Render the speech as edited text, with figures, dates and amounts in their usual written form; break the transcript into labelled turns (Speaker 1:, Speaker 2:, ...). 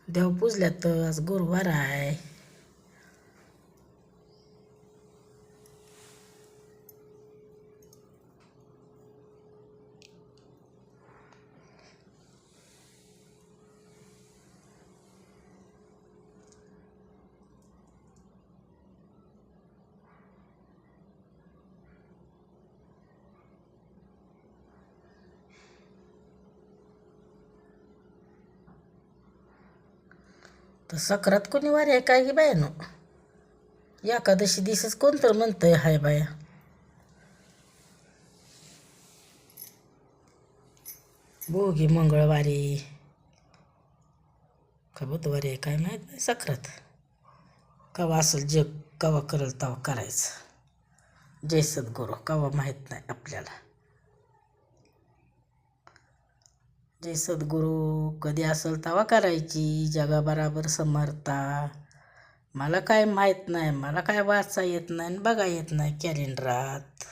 Speaker 1: देव पूजल्यात आज गुरुवार आहे. तर सक्रात कोणी वारी आहे काय की बायानो. एकादशी दिवसच कोणतर म्हणतंय हाय बाया. भोगी मंगळवारी का बुधवारी आहे काय माहीत नाही. सक्रात कवा असेल जग कवा करल तवा करायचं. जय सद्गुरू कवा माहीत नाही आपल्याला. जय सद्गुरू कधी असेल तवा करायची. जगाबराबर समर्था. मला काय माहीत नाही. मला काय वाचा येत नाही बघा येत नाही कॅलेंडरात.